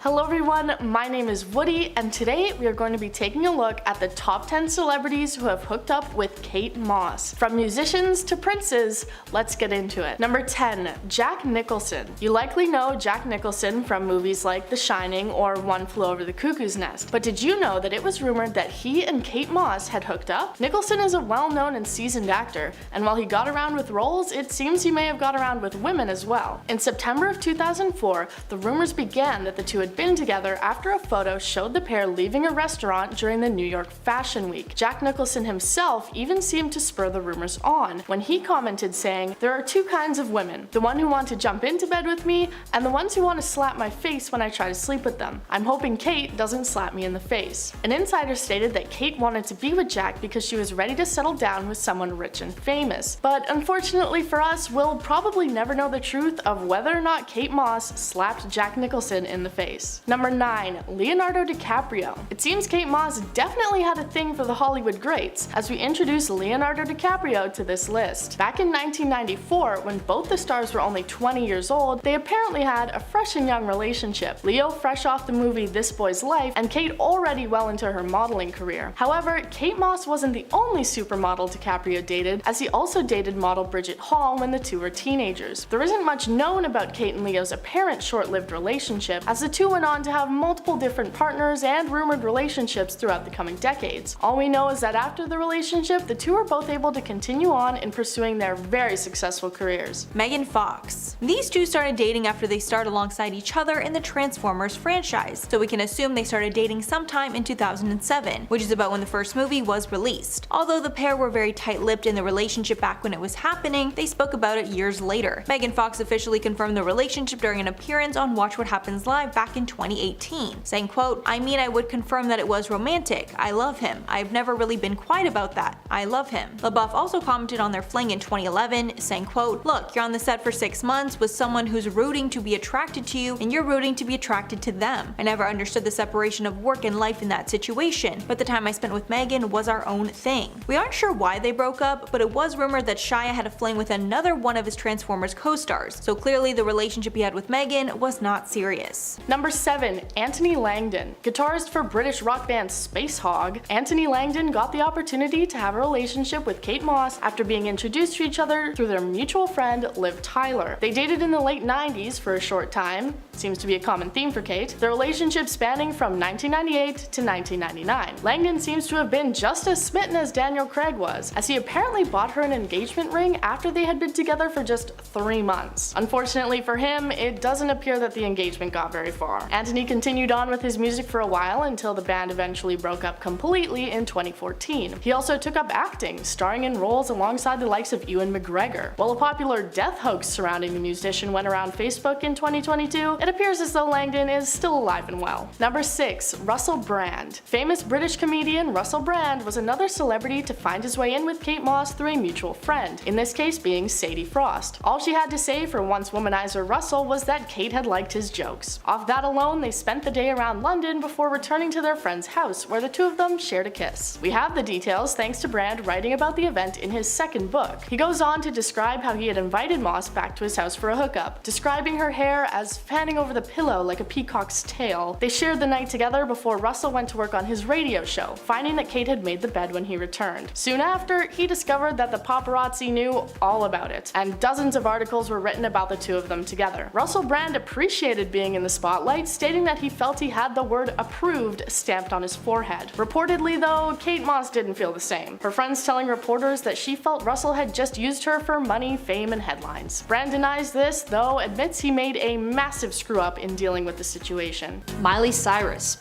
Hello everyone, my name is Woody, and today we are going to be taking a look at the top 10 celebrities who have hooked up with Kate Moss. From musicians to princes, let's get into it. Number 10, Jack Nicholson. You likely know Jack Nicholson from movies like The Shining or One Flew Over the Cuckoo's Nest, but did you know that it was rumored that he and Kate Moss had hooked up? Nicholson is a well-known and seasoned actor, and while he got around with roles, it seems he may have got around with women as well. In September of 2004, the rumors began that the two had been together after a photo showed the pair leaving a restaurant during the New York Fashion Week. Jack Nicholson himself even seemed to spur the rumors on when he commented saying, "There are two kinds of women, the one who want to jump into bed with me and the ones who want to slap my face when I try to sleep with them. I'm hoping Kate doesn't slap me in the face." An insider stated that Kate wanted to be with Jack because she was ready to settle down with someone rich and famous. But unfortunately for us, we'll probably never know the truth of whether or not Kate Moss slapped Jack Nicholson in the face. Number 9, Leonardo DiCaprio. It seems Kate Moss definitely had a thing for the Hollywood greats, as we introduce Leonardo DiCaprio to this list. Back in 1994, when both the stars were only 20 years old, they apparently had a fresh and young relationship. Leo fresh off the movie This Boy's Life, and Kate already well into her modeling career. However, Kate Moss wasn't the only supermodel DiCaprio dated, as he also dated model Bridget Hall when the two were teenagers. There isn't much known about Kate and Leo's apparent short-lived relationship, as the two went on to have multiple different partners and rumored relationships throughout the coming decades. All we know is that after the relationship, the two were both able to continue on in pursuing their very successful careers. Megan Fox. These two started dating after they starred alongside each other in the Transformers franchise, so we can assume they started dating sometime in 2007, which is about when the first movie was released. Although the pair were very tight-lipped in the relationship back when it was happening, they spoke about it years later. Megan Fox officially confirmed the relationship during an appearance on Watch What Happens Live back in 2018, saying, quote, I would confirm that it was romantic. I love him. I've never really been quiet about that. I love him." LaBeouf also commented on their fling in 2011, saying, quote, "Look, you're on the set for 6 months with someone who's rooting to be attracted to you and you're rooting to be attracted to them. I never understood the separation of work and life in that situation, but the time I spent with Megan was our own thing." We aren't sure why they broke up, but it was rumored that Shia had a fling with another one of his Transformers co-stars, so clearly the relationship he had with Megan was not serious. Number 7, Anthony Langdon. Guitarist for British rock band Spacehog, Anthony Langdon got the opportunity to have a relationship with Kate Moss after being introduced to each other through their mutual friend Liv Tyler. They dated in the late 90s for a short time, seems to be a common theme for Kate, their relationship spanning from 1998 to 1999. Langdon seems to have been just as smitten as Daniel Craig was, as he apparently bought her an engagement ring after they had been together for just 3 months. Unfortunately for him, it doesn't appear that the engagement got very far. Anthony continued on with his music for a while until the band eventually broke up completely in 2014. He also took up acting, starring in roles alongside the likes of Ewan McGregor. While a popular death hoax surrounding the musician went around Facebook in 2022, it appears as though Langdon is still alive and well. Number 6, Russell Brand. Famous British comedian Russell Brand was another celebrity to find his way in with Kate Moss through a mutual friend, in this case being Sadie Frost. All she had to say for once womanizer Russell was that Kate had liked his jokes. Off that alone, they spent the day around London before returning to their friend's house, where the two of them shared a kiss. We have the details thanks to Brand writing about the event in his second book. He goes on to describe how he had invited Moss back to his house for a hookup, describing her hair as fanning over the pillow like a peacock's tail. They shared the night together before Russell went to work on his radio show, finding that Kate had made the bed when he returned. Soon after, he discovered that the paparazzi knew all about it, and dozens of articles were written about the two of them together. Russell Brand appreciated being in the spotlight, stating that he felt he had the word approved stamped on his forehead. Reportedly though, Kate Moss didn't feel the same, her friends telling reporters that she felt Russell had just used her for money, fame, and headlines. Brand denies this, though admits he made a massive screw up in dealing with the situation. Miley Cyrus.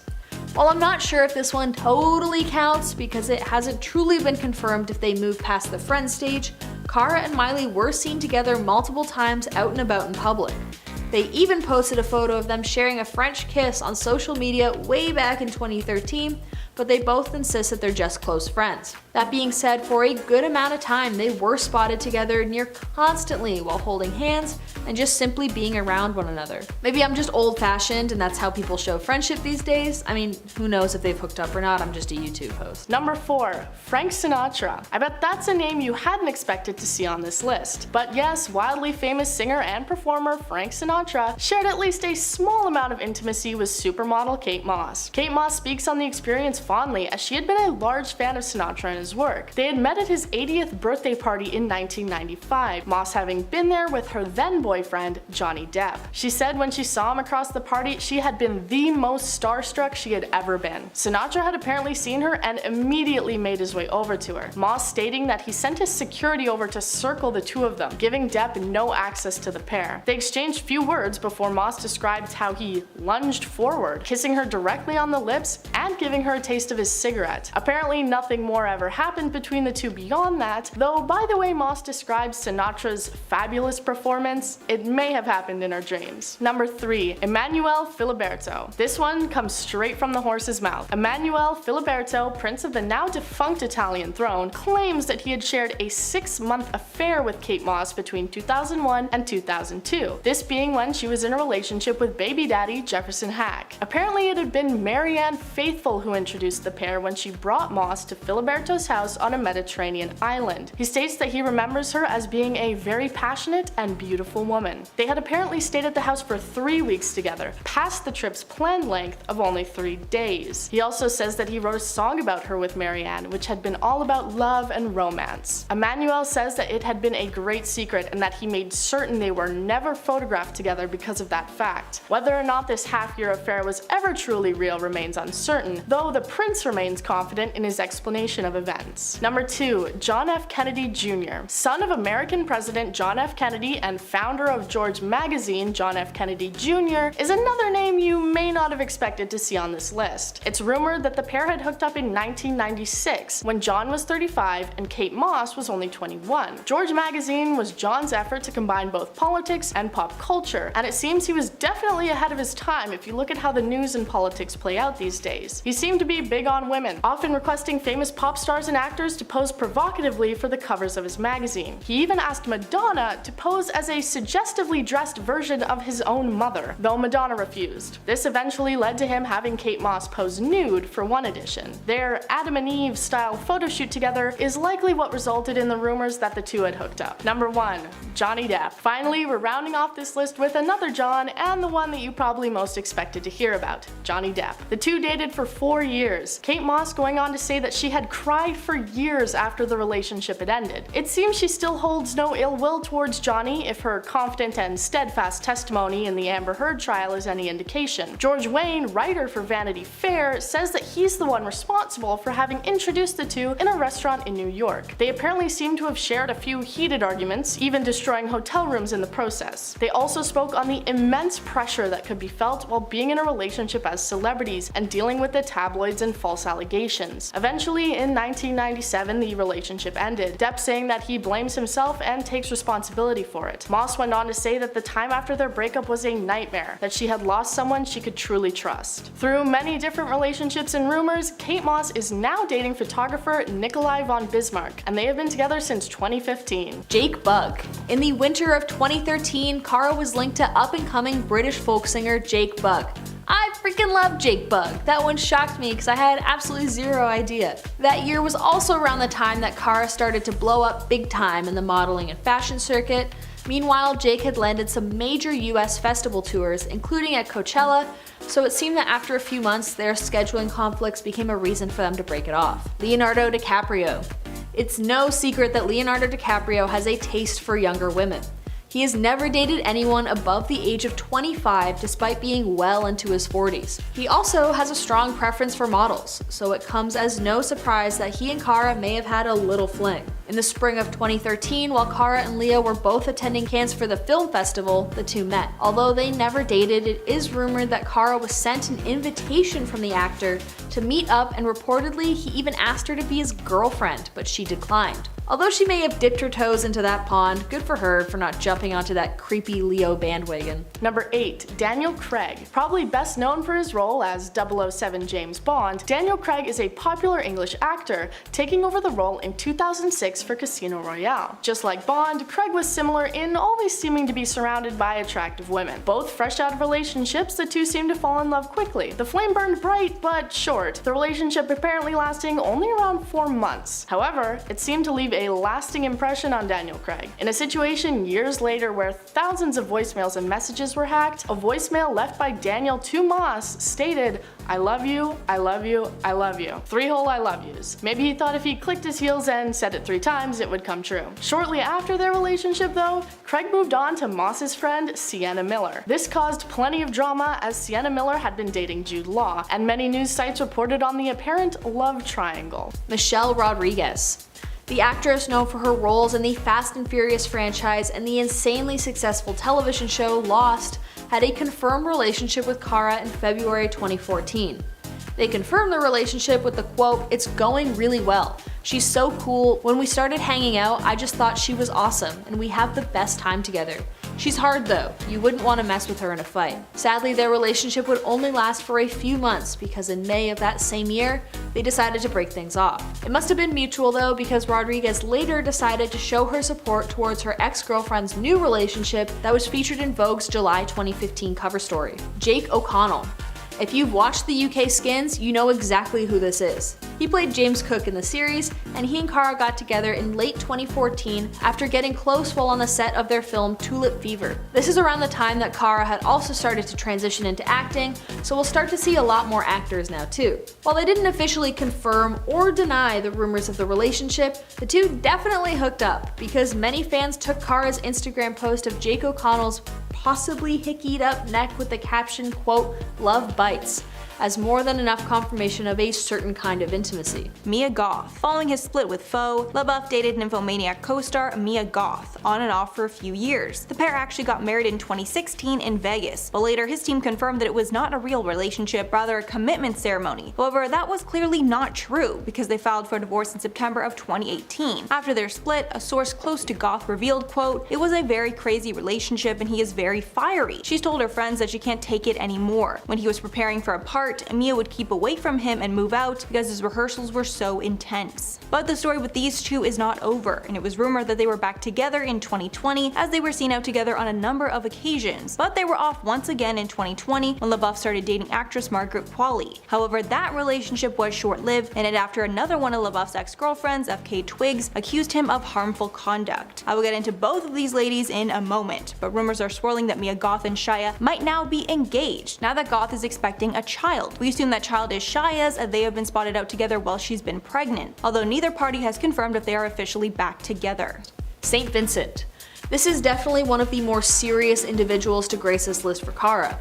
While I'm not sure if this one totally counts because it hasn't truly been confirmed if they moved past the friend stage, Cara and Miley were seen together multiple times out and about in public. They even posted a photo of them sharing a French kiss on social media way back in 2013, but they both insist that they're just close friends. That being said, for a good amount of time they were spotted together near constantly while holding hands and just simply being around one another. Maybe I'm just old-fashioned and that's how people show friendship these days. I mean, who knows if they've hooked up or not, I'm just a YouTube host. Number 4, Frank Sinatra. I bet that's a name you hadn't expected to see on this list. But yes, wildly famous singer and performer Frank Sinatra Sinatra, shared at least a small amount of intimacy with supermodel Kate Moss. Kate Moss speaks on the experience fondly as she had been a large fan of Sinatra and his work. They had met at his 80th birthday party in 1995, Moss having been there with her then boyfriend, Johnny Depp. She said when she saw him across the party, she had been the most starstruck she had ever been. Sinatra had apparently seen her and immediately made his way over to her, Moss stating that he sent his security over to circle the two of them, giving Depp no access to the pair. They exchanged few words before Moss described how he lunged forward, kissing her directly on the lips and giving her a taste of his cigarette. Apparently nothing more ever happened between the two beyond that, though by the way Moss describes Sinatra's fabulous performance, it may have happened in her dreams. Number 3. Emanuele Filiberto. This one comes straight from the horse's mouth. Emanuele Filiberto, prince of the now defunct Italian throne, claims that he had shared a 6-month affair with Kate Moss between 2001 and 2002, this being when she was in a relationship with baby daddy Jefferson Hack. Apparently it had been Marianne Faithfull who introduced the pair when she brought Moss to Filiberto's house on a Mediterranean island. He states that he remembers her as being a very passionate and beautiful woman. They had apparently stayed at the house for 3 weeks together, past the trip's planned length of only 3 days. He also says that he wrote a song about her with Marianne, which had been all about love and romance. Emanuele says that it had been a great secret and that he made certain they were never photographed together because of that fact. Whether or not this half-year affair was ever truly real remains uncertain, though the prince remains confident in his explanation of events. Number 2. John F. Kennedy Jr. Son of American President John F. Kennedy and founder of George Magazine, John F. Kennedy Jr. is another name you may not have expected to see on this list. It's rumored that the pair had hooked up in 1996, when John was 35 and Kate Moss was only 21. George Magazine was John's effort to combine both politics and pop culture, and it seems he was definitely ahead of his time if you look at how the news and politics play out these days. He seemed to be big on women, often requesting famous pop stars and actors to pose provocatively for the covers of his magazine. He even asked Madonna to pose as a suggestively dressed version of his own mother, though Madonna refused. This eventually led to him having Kate Moss pose nude for one edition. Their Adam and Eve style photo shoot together is likely what resulted in the rumors that the two had hooked up. Number 1. Johnny Depp. Finally, we're rounding off this list with another John, and the one that you probably most expected to hear about, Johnny Depp. The two dated for 4 years, Kate Moss going on to say that she had cried for years after the relationship had ended. It seems she still holds no ill will towards Johnny if her confident and steadfast testimony in the Amber Heard trial is any indication. George Wayne, writer for Vanity Fair, says that he's the one responsible for having introduced the two in a restaurant in New York. They apparently seem to have shared a few heated arguments, even destroying hotel rooms in the process. They also spoke on the immense pressure that could be felt while being in a relationship as celebrities and dealing with the tabloids and false allegations. Eventually, in 1997, the relationship ended, Depp saying that he blames himself and takes responsibility for it. Moss went on to say that the time after their breakup was a nightmare, that she had lost someone she could truly trust. Through many different relationships and rumors, Kate Moss is now dating photographer Nikolai von Bismarck, and they have been together since 2015. Jake Bugg. In the winter of 2013, Cara was linked to up-and-coming British folk singer Jake Bugg. I freaking love Jake Bugg. That one shocked me because I had absolutely zero idea. That year was also around the time that Cara started to blow up big time in the modeling and fashion circuit. Meanwhile, Jake had landed some major US festival tours, including at Coachella, so it seemed that after a few months, their scheduling conflicts became a reason for them to break it off. Leonardo DiCaprio. It's no secret that Leonardo DiCaprio has a taste for younger women. He has never dated anyone above the age of 25 despite being well into his 40s. He also has a strong preference for models, so it comes as no surprise that he and Cara may have had a little fling. In the spring of 2013, while Cara and Leo were both attending Cannes for the film festival, the two met. Although they never dated, it is rumored that Cara was sent an invitation from the actor to meet up, and reportedly he even asked her to be his girlfriend, but she declined. Although she may have dipped her toes into that pond, good for her for not jumping onto that creepy Leo bandwagon. Number 8. Daniel Craig. Probably best known for his role as 007 James Bond, Daniel Craig is a popular English actor, taking over the role in 2006 for Casino Royale. Just like Bond, Craig was similar in always seeming to be surrounded by attractive women. Both fresh out of relationships, the two seemed to fall in love quickly. The flame burned bright, but short. short, the relationship apparently lasting only around 4 months. However, it seemed to leave a lasting impression on Daniel Craig. In a situation years later where thousands of voicemails and messages were hacked, a voicemail left by Daniel to Moss stated, "I love you, I love you, I love you." 3 whole I love yous. Maybe he thought if he clicked his heels and said it 3 times, it would come true. Shortly after their relationship though, Craig moved on to Moss's friend Sienna Miller. This caused plenty of drama as Sienna Miller had been dating Jude Law, and many news sites reported on the apparent love triangle. Michelle Rodriguez. The actress, known for her roles in the Fast and Furious franchise and the insanely successful television show Lost, had a confirmed relationship with Cara in February 2014. They confirmed their relationship with the quote, "It's going really well. She's so cool. When we started hanging out, I just thought she was awesome, and we have the best time together. She's hard though. You wouldn't want to mess with her in a fight." Sadly, their relationship would only last for a few months because in May of that same year, they decided to break things off. It must have been mutual though, because Rodriguez later decided to show her support towards her ex-girlfriend's new relationship that was featured in Vogue's July 2015 cover story. Jake O'Connell. If you've watched the UK Skins, you know exactly who this is. He played James Cook in the series, and he and Cara got together in late 2014 after getting close while on the set of their film Tulip Fever. This is around the time that Cara had also started to transition into acting, so we'll start to see a lot more actors now too. While they didn't officially confirm or deny the rumors of the relationship, the two definitely hooked up, because many fans took Cara's Instagram post of Jake O'Connell's possibly hickied up neck with the caption, quote, "Love bites," as more than enough confirmation of a certain kind of intimacy. Mia Goth. Following his split with Foe, LaBeouf dated Nymphomaniac co-star Mia Goth on and off for a few years. The pair actually got married in 2016 in Vegas, but later his team confirmed that it was not a real relationship, rather a commitment ceremony. However, that was clearly not true because they filed for divorce in September of 2018. After their split, a source close to Goth revealed, quote, "It was a very crazy relationship and he is very fiery. She's told her friends that she can't take it anymore. When he was preparing for a part, Mia would keep away from him and move out because his rehearsals were so intense." But the story with these two is not over, and it was rumored that they were back together in 2020 as they were seen out together on a number of occasions. But they were off once again in 2020 when LaBeouf started dating actress Margaret Qualley. However, that relationship was short-lived, and after another one of LaBeouf's ex-girlfriends, FK Twigs, accused him of harmful conduct. I will get into both of these ladies in a moment, but rumors are swirling that Mia Goth and Shia might now be engaged, now that Goth is expecting a child. We assume that child is Shia's, as they have been spotted out together while she's been pregnant, although neither party has confirmed if they are officially back together. St. Vincent. This is definitely one of the more serious individuals to grace this list for Cara.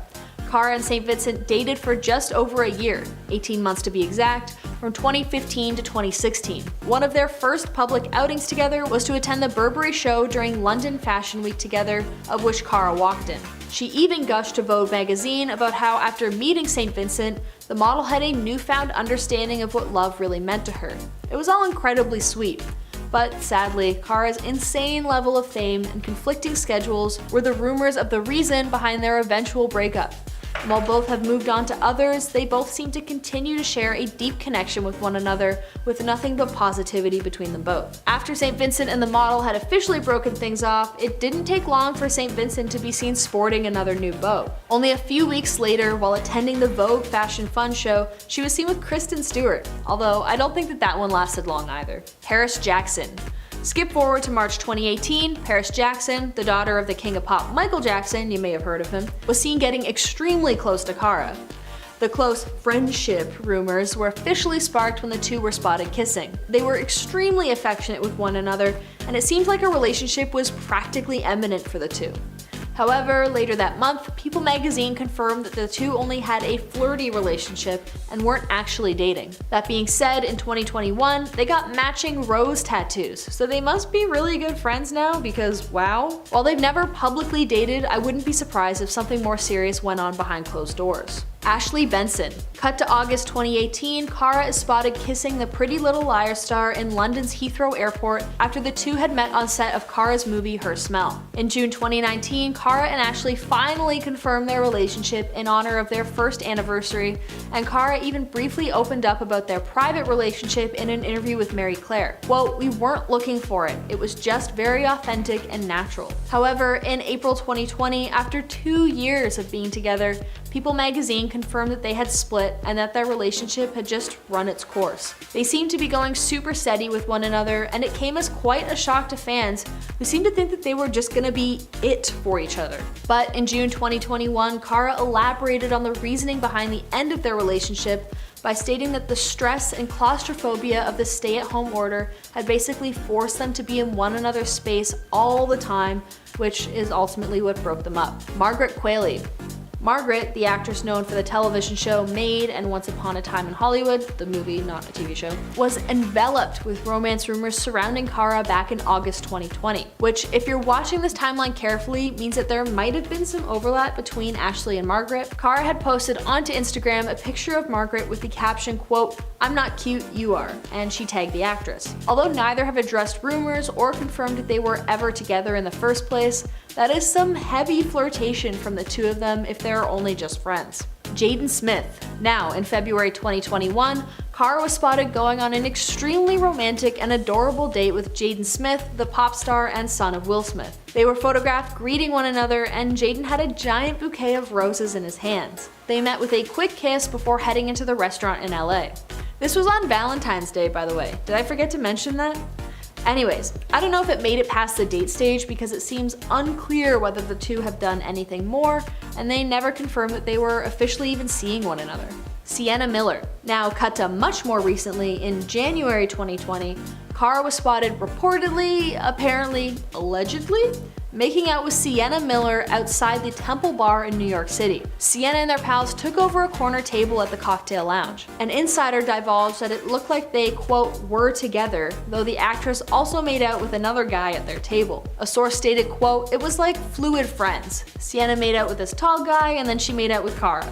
Cara and St. Vincent dated for just over a year, 18 months to be exact, from 2015 to 2016. One of their first public outings together was to attend the Burberry show during London Fashion Week together, of which Cara walked in. She even gushed to Vogue magazine about how after meeting St. Vincent, the model had a newfound understanding of what love really meant to her. It was all incredibly sweet. But sadly, Cara's insane level of fame and conflicting schedules were the rumors of the reason behind their eventual breakup. And while both have moved on to others, they both seem to continue to share a deep connection with one another, with nothing but positivity between them both. After St. Vincent and the model had officially broken things off, it didn't take long for St. Vincent to be seen sporting another new beau. Only a few weeks later, while attending the Vogue Fashion Fun show, she was seen with Kristen Stewart, although I don't think that one lasted long either. Paris Jackson. Skip forward to March 2018, Paris Jackson, the daughter of the king of pop Michael Jackson, you may have heard of him, was seen getting extremely close to Cara. The close friendship rumors were officially sparked when the two were spotted kissing. They were extremely affectionate with one another, and it seemed like a relationship was practically imminent for the two. However, later that month, People magazine confirmed that the two only had a flirty relationship and weren't actually dating. That being said, in 2021, they got matching rose tattoos, so they must be really good friends now because wow. While they've never publicly dated, I wouldn't be surprised if something more serious went on behind closed doors. Ashley Benson. Cut to August 2018, Cara is spotted kissing the Pretty Little Liars star in London's Heathrow Airport after the two had met on set of Cara's movie Her Smell. In June 2019, Cara and Ashley finally confirmed their relationship in honor of their first anniversary, and Cara even briefly opened up about their private relationship in an interview with Mary Claire. Quote, "We weren't looking for it. It was just very authentic and natural." However, in April 2020, after 2 years of being together, People magazine confirmed that they had split and that their relationship had just run its course. They seemed to be going super steady with one another, and it came as quite a shock to fans who seemed to think that they were just gonna be it for each other. But in June 2021, Cara elaborated on the reasoning behind the end of their relationship by stating that the stress and claustrophobia of the stay-at-home order had basically forced them to be in one another's space all the time, which is ultimately what broke them up. Margaret Qualley. Margaret, the actress known for the television show Maid and Once Upon a Time in Hollywood, the movie, not a TV show, was enveloped with romance rumors surrounding Cara back in August 2020, which, if you're watching this timeline carefully, means that there might have been some overlap between Ashley and Margaret. Cara had posted onto Instagram a picture of Margaret with the caption, quote, "I'm not cute, you are," and she tagged the actress. Although neither have addressed rumors or confirmed that they were ever together in the first place, that is some heavy flirtation from the two of them if they're only just friends. Jaden Smith. Now, in February 2021, Cara was spotted going on an extremely romantic and adorable date with Jaden Smith, the pop star and son of Will Smith. They were photographed greeting one another, and Jaden had a giant bouquet of roses in his hands. They met with a quick kiss before heading into the restaurant in LA. This was on Valentine's Day, by the way. Did I forget to mention that? Anyways, I don't know if it made it past the date stage because it seems unclear whether the two have done anything more, and they never confirmed that they were officially even seeing one another. Sienna Miller. Now, cut to much more recently, in January 2020, Cara was spotted reportedly, apparently, allegedly, making out with Sienna Miller outside the Temple Bar in New York City. Sienna and their pals took over a corner table at the cocktail lounge. An insider divulged that it looked like they, quote, were together, though the actress also made out with another guy at their table. A source stated, quote, "It was like fluid friends. Sienna made out with this tall guy and then she made out with Cara."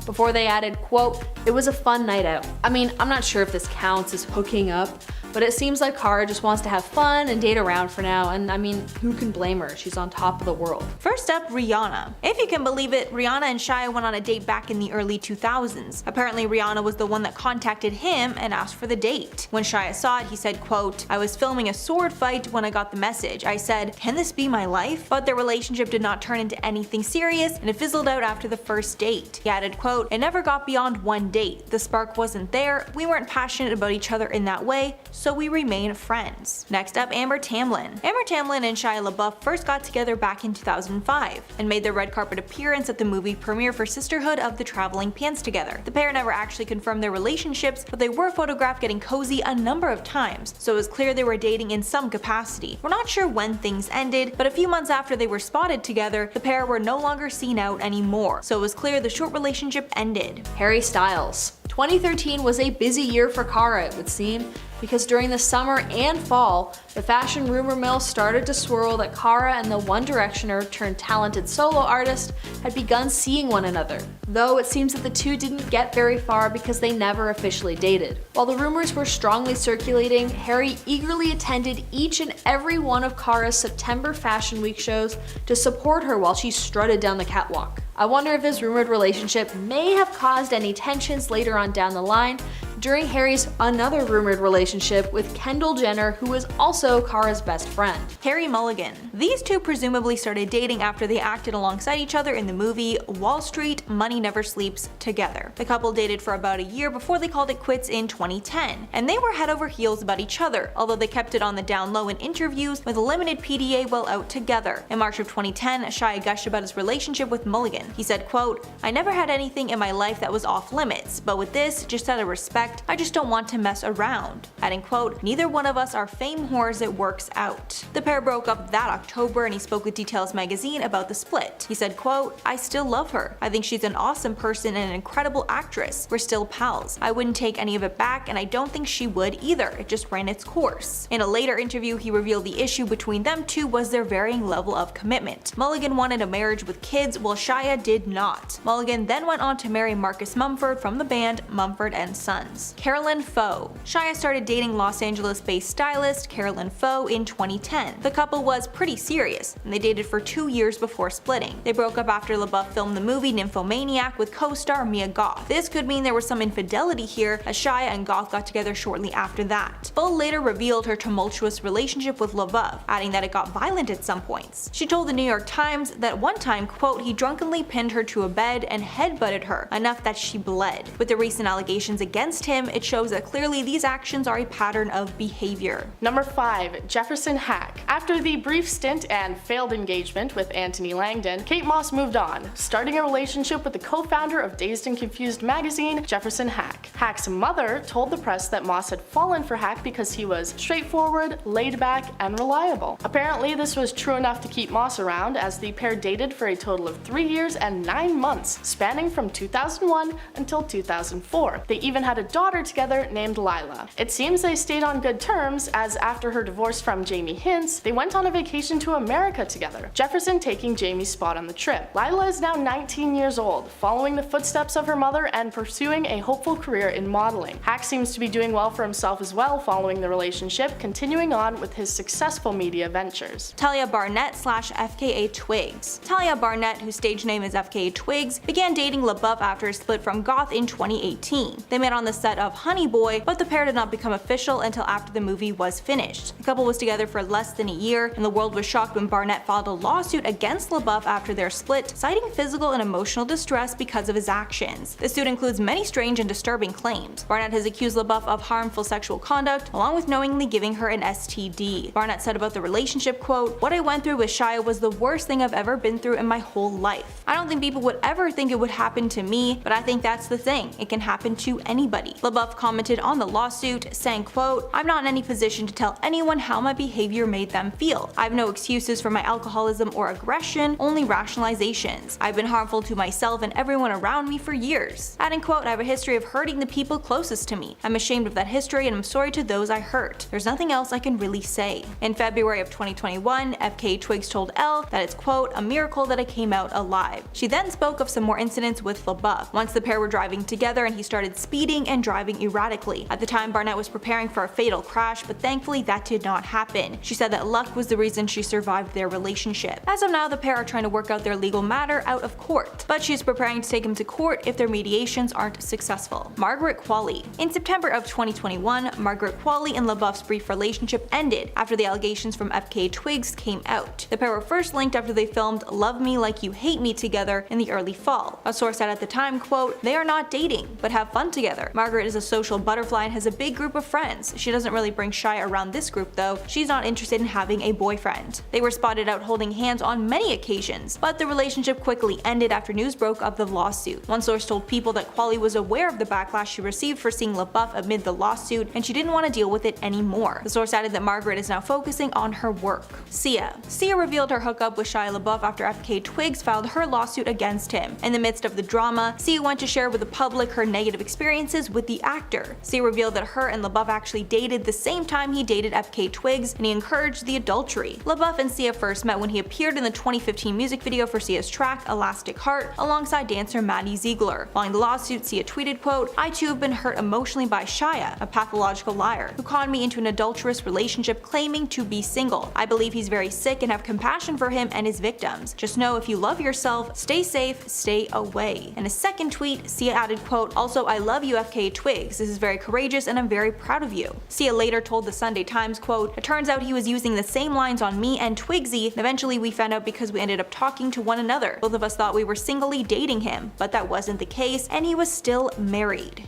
Before they added, quote, "It was a fun night out." I mean, I'm not sure if this counts as hooking up, but it seems like Cara just wants to have fun and date around for now, and I mean, who can blame her? She's on top of the world. First up, Rihanna. If you can believe it, Rihanna and Shia went on a date back in the early 2000s. Apparently, Rihanna was the one that contacted him and asked for the date. When Shia saw it, he said, quote, "I was filming a sword fight when I got the message. I said, can this be my life?" But their relationship did not turn into anything serious, and it fizzled out after the first date. He added, quote, "It never got beyond one date. The spark wasn't there, we weren't passionate about each other in that way, so we remain friends." Next up, Amber Tamblyn. Amber Tamblyn and Shia LaBeouf first got together back in 2005 and made their red carpet appearance at the movie premiere for Sisterhood of the Traveling Pants together. The pair never actually confirmed their relationships, but they were photographed getting cozy a number of times, so it was clear they were dating in some capacity. We're not sure when things ended, but a few months after they were spotted together, the pair were no longer seen out anymore, so it was clear the short relationship ended. Harry Styles. 2013 was a busy year for Cara, it would seem, because during the summer and fall, the fashion rumor mill started to swirl that Cara and the One Directioner turned talented solo artist had begun seeing one another, though it seems that the two didn't get very far because they never officially dated. While the rumors were strongly circulating, Harry eagerly attended each and every one of Cara's September Fashion Week shows to support her while she strutted down the catwalk. I wonder if this rumored relationship may have caused any tensions later on down the line during Harry's another rumored relationship with Kendall Jenner, who was also Cara's best friend. Carey Mulligan. These two presumably started dating after they acted alongside each other in the movie Wall Street, Money Never Sleeps together. The couple dated for about a year before they called it quits in 2010, and they were head over heels about each other, although they kept it on the down low in interviews with a limited PDA while out together. In March of 2010, Shia gushed about his relationship with Mulligan. He said, quote, "I never had anything in my life that was off limits, but with this, just out of respect, I just don't want to mess around." Adding, quote, "Neither one of us are fame whores, it works out." The pair broke up that October, and he spoke with Details magazine about the split. He said, quote, "I still love her. I think she's an awesome person and an incredible actress. We're still pals. I wouldn't take any of it back, and I don't think she would either. It just ran its course." In a later interview, he revealed the issue between them two was their varying level of commitment. Mulligan wanted a marriage with kids, while Shia did not. Mulligan then went on to marry Marcus Mumford from the band Mumford & Sons. friends. Carolyn Foe. Shia started dating Los Angeles-based stylist Carolyn Foe in 2010. The couple was pretty serious, and they dated for 2 years before splitting. They broke up after LaBeouf filmed the movie Nymphomaniac with co-star Mia Goth. This could mean there was some infidelity here, as Shia and Goth got together shortly after that. Foe later revealed her tumultuous relationship with LaBeouf, adding that it got violent at some points. She told the New York Times that one time, quote, he drunkenly pinned her to a bed and headbutted her, enough that she bled. With the recent allegations against him, it shows that clearly these actions are a pattern of behavior. Number 5. Jefferson Hack. After the brief stint and failed engagement with Anthony Langdon, Kate Moss moved on, starting a relationship with the co-founder of Dazed and Confused magazine, Jefferson Hack. Hack's mother told the press that Moss had fallen for Hack because he was straightforward, laid back, and reliable. Apparently, this was true enough to keep Moss around, as the pair dated for a total of 3 years and 9 months, spanning from 2001 until 2004. They even had a daughter together named Lila. It seems they stayed on good terms, as after her divorce from Jamie Hintz, they went on a vacation to America together, Jefferson taking Jamie's spot on the trip. Lila is now 19 years old, following the footsteps of her mother and pursuing a hopeful career in modeling. Hack seems to be doing well for himself as well following the relationship, continuing on with his successful media ventures. Talia Barnett / FKA Twigs. Talia Barnett, whose stage name is FKA Twigs, began dating LaBeouf after a split from Goth in 2018. They met on the set of Honey Boy, but the pair did not become official until after the movie was finished. The couple was together for less than a year, and the world was shocked when Barnett filed a lawsuit against LaBeouf after their split, citing physical and emotional distress because of his actions. The suit includes many strange and disturbing claims. Barnett has accused LaBeouf of harmful sexual conduct, along with knowingly giving her an STD. Barnett said about the relationship, quote, "What I went through with Shia was the worst thing I've ever been through in my whole life. I don't think people would ever think it would happen to me, but I think that's the thing. It can happen to anybody." LaBeouf commented on the lawsuit, saying, quote, "I'm not in any position to tell anyone how my behavior made them feel. I have no excuses for my alcoholism or aggression, only rationalizations. I've been harmful to myself and everyone around me for years." Adding, quote, "I have a history of hurting the people closest to me. I'm ashamed of that history and I'm sorry to those I hurt. There's nothing else I can really say." In February of 2021, FKA Twigs told Elle that it's, quote, "a miracle that I came out alive." She then spoke of some more incidents with LaBeouf. Once the pair were driving together and he started speeding and driving erratically. At the time, Barnett was preparing for a fatal crash, but thankfully that did not happen. She said that luck was the reason she survived their relationship. As of now, the pair are trying to work out their legal matter out of court, but she is preparing to take him to court if their mediations aren't successful. Margaret Qualley. In September of 2021, Margaret Qualley and LaBeouf's brief relationship ended after the allegations from FKA Twigs came out. The pair were first linked after they filmed Love Me Like You Hate Me together in the early fall. A source said at the time, quote, "They are not dating, but have fun together. Margaret is a social butterfly and has a big group of friends. She doesn't really bring Shia around this group though. She's not interested in having a boyfriend." They were spotted out holding hands on many occasions, but the relationship quickly ended after news broke of the lawsuit. One source told People that Qualley was aware of the backlash she received for seeing LaBeouf amid the lawsuit, and she didn't want to deal with it anymore. The source added that Margaret is now focusing on her work. Sia revealed her hookup with Shia LaBeouf after FKA Twigs filed her lawsuit against him. In the midst of the drama, Sia went to share with the public her negative experiences with the actor. Sia revealed that her and LaBeouf actually dated the same time he dated FKA Twigs, and he encouraged the adultery. LaBeouf and Sia first met when he appeared in the 2015 music video for Sia's track Elastic Heart alongside dancer Maddie Ziegler. Following the lawsuit, Sia tweeted, quote, "I too have been hurt emotionally by Shia, a pathological liar, who conned me into an adulterous relationship claiming to be single. I believe he's very sick and have compassion for him and his victims. Just know if you love yourself, stay safe, stay away." In a second tweet, Sia added, quote, "Also, I love you FKA Twigs. This is very courageous and I'm very proud of you." Sia later told the Sunday Times, quote, "It turns out he was using the same lines on me and Twigsy, and eventually we found out because we ended up talking to one another. Both of us thought we were singly dating him, but that wasn't the case and he was still married."